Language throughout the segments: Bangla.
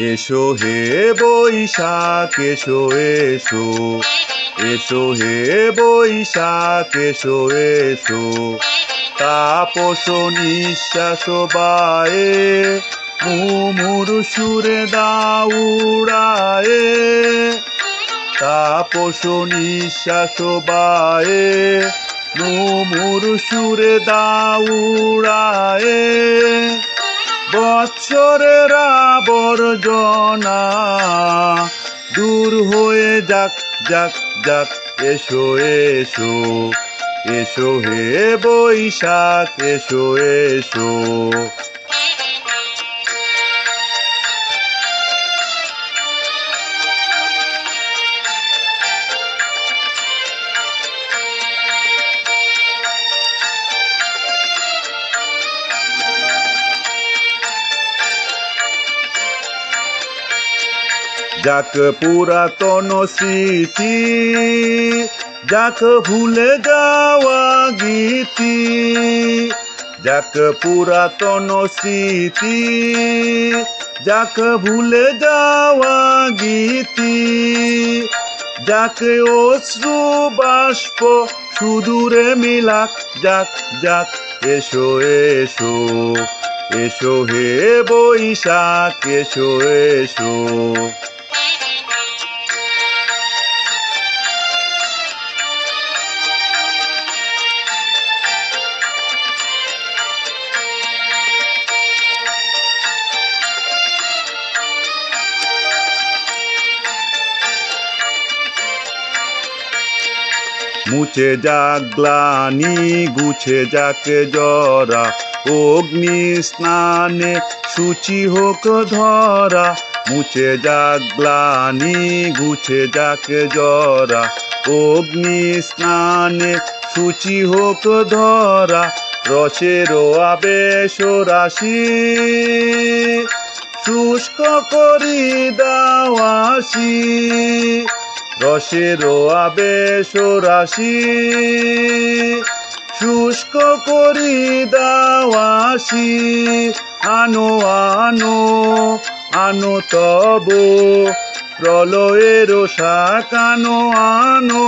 এসো হে বৈশাখ এসো এসো, এসো হে বৈশাখ এসো এসো। তাপস নিঃশ্বাস বায়ে মুমুর সুরে দাউড়ায়ে। তাপস নিঃশ্বাস বায়ে মুমুর সুরে দাউড়ায়ে। বৎসরের আবর্জনা দূর হয়ে যাক যাক যাক। এসো এসো, এসো হে বৈশাখ এসো এসো। যাক পুরাতন স্মৃতি, যাক ভুলে যাওয়া গীতি। যাক পুরাতন স্মৃতি, যাক ভুলে যাওয়া গীতি। যাক অশ্রু বাষ্প সুদূরে মিলাক যাক যাক। এসো এসো, এসো হে বৈশাখ এসো এসো। মুছে যাক গ্লানি গুছে যাক জরা, অগ্নি স্নানে শুচি হোক ধরা। মুছে যাক গ্লানি গুছে যাক জরা, অগ্নি স্নানে শুচি হোক ধরা। রসের আবেশ রাশি শুষ্ক করি দাওয়াসি। রসের আবেশ রাশি শুষ্ক করি দাওয়াসি। আনো আনো আনো তব প্রলয়ের শাক। আনো আনো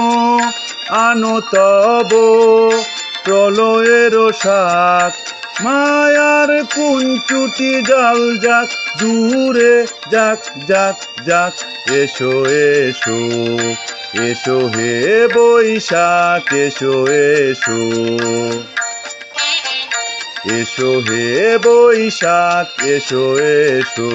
আনো তব প্রলয়ের শাক। মায়ার কুঞ্চুটি জাল যাক দূরে যাক যাক যাক। এসো এসো, এসো হে বৈশাখ এসো এসো। এসো হে বৈশাখ এসো এসো।